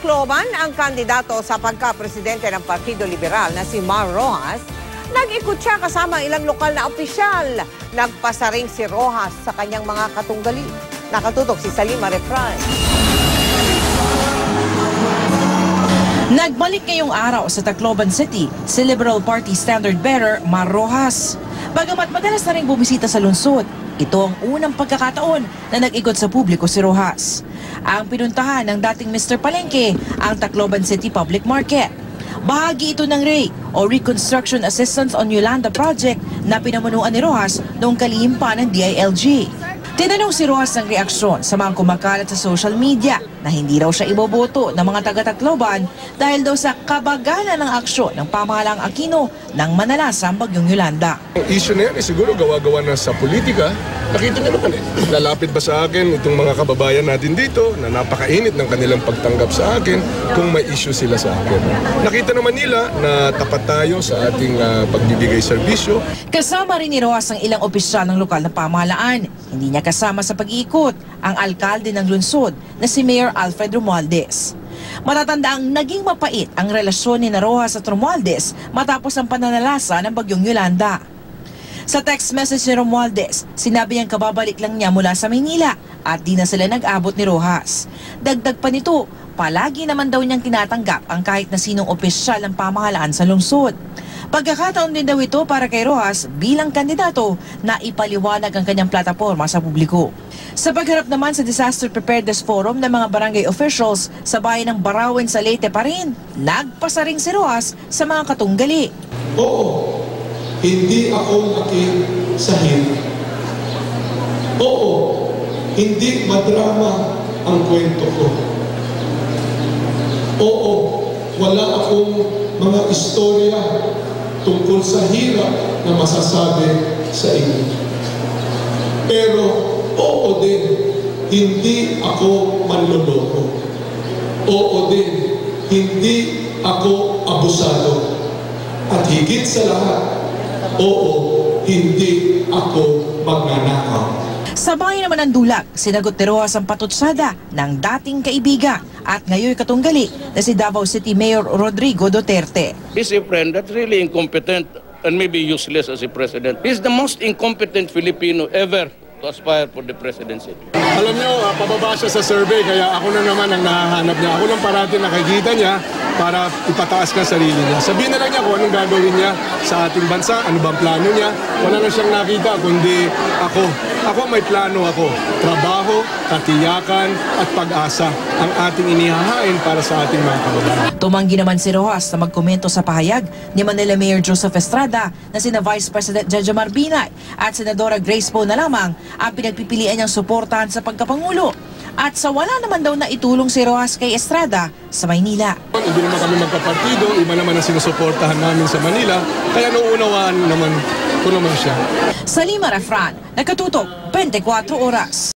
Tacloban, ang kandidato sa pagka-presidente ng Partido Liberal na si Mar Rojas, nag-ikot siya kasama ilang lokal na opisyal. Nagpasaring si Rojas sa kanyang mga katunggali. Nakatutok si Salima Refran. Nagbalik ngayong araw sa Tacloban City si Liberal Party Standard Bearer Mar Rojas. Bagamat madalas na rin bumisita sa lungsod, ito ang unang pagkakataon na nag-ikot sa publiko si Rojas. Ang pinuntahan ng dating Mr. Palengke, ang Tacloban City Public Market. Bahagi ito ng RAY o Reconstruction Assistance on Yolanda Project na pinamunuan ni Rojas noong kalihim pa ng DILG. Tinanong si Rojas ng reaksyon sa mga kumakalat sa social media na hindi raw siya iboboto ng mga taga-Tacloban dahil daw sa kabagalan ng aksyon ng pamahalaang Aquino nang manalasa ang bagyong Yolanda. Ang issue na yan siguro gawa-gawa na sa politika. Nakita niyo naman lalapit ba sa akin itong mga kababayan natin dito na napakainit ng kanilang pagtanggap sa akin kung may issue sila sa akin. Nakita naman nila na tapat tayo sa ating pagbibigay serbisyo. Kasama rin ni Rojas ang ilang opisyal ng lokal na pamahalaan. Hindi niya kasama sa pag-iikot ang alkalde ng lungsod na si Mayor Alfred Romualdez. Matatandaang naging mapait ang relasyon ni Rojas at Romualdez matapos ang pananalasa ng bagyong Yolanda. Sa text message ni Romualdez, sinabi niyang kababalik lang niya mula sa Maynila at di na sila nag-abot ni Rojas. Dagdag pa nito, palagi naman daw niyang tinatanggap ang kahit na sinong opisyal ng pamahalaan sa lungsod. Pagkakataon din daw ito para kay Rojas bilang kandidato na ipaliwanag ang kanyang plataporma sa publiko. Sa pagharap naman sa Disaster Preparedness Forum ng mga barangay officials sa bayan ng Barawen sa Leyte pa rin, nagpasaring si Rojas sa mga katunggali. Oo, hindi ako nakisahil. Oo, hindi madrama ang kwento ko. Oo, wala akong mga istorya tungkol sa hirap na masasabi sa inyo. Pero oo din, hindi ako manloloko. Oo din, hindi ako abusado. At higit sa lahat, oo, hindi ako magnanakaw. Sa bayan naman ng Dulag, sinagot ni Rojas ang patutsada ng dating kaibigan at ngayon katunggali na si Davao City Mayor Rodrigo Duterte. He's a friend that's really incompetent and maybe useless as a president. He's the most incompetent Filipino ever to aspire for the presidency. Alam niyo, pababa siya sa survey kaya ako na naman ang nahahanap niya. Ako lang parati nakikita niya para ipataas ka sarili niya. Sabihin na lang niya kung anong gagawin niya sa ating bansa, ano bang plano niya. Wala na siyang nakita kundi ako. Ako may plano ako. Trabaho, katiyakan at pag-asa ang ating inihahain para sa ating mga kababayan. Tumanggi naman si Rojas na magkomento sa pahayag ni Manila Mayor Joseph Estrada na sina Vice President Jejomar Binay at Senadora Grace Poe na lamang ang pinagpipilian niyang suportahan sa pagkapangulo. At sa wala naman daw na itulong si Rojas kay Estrada sa Maynila. Hindi naman kami magkapartido, iba naman ang sinusuportahan namin sa Manila, kaya nauunawaan naman ko naman siya. Salima Refran, Nakatutok, 24 Oras.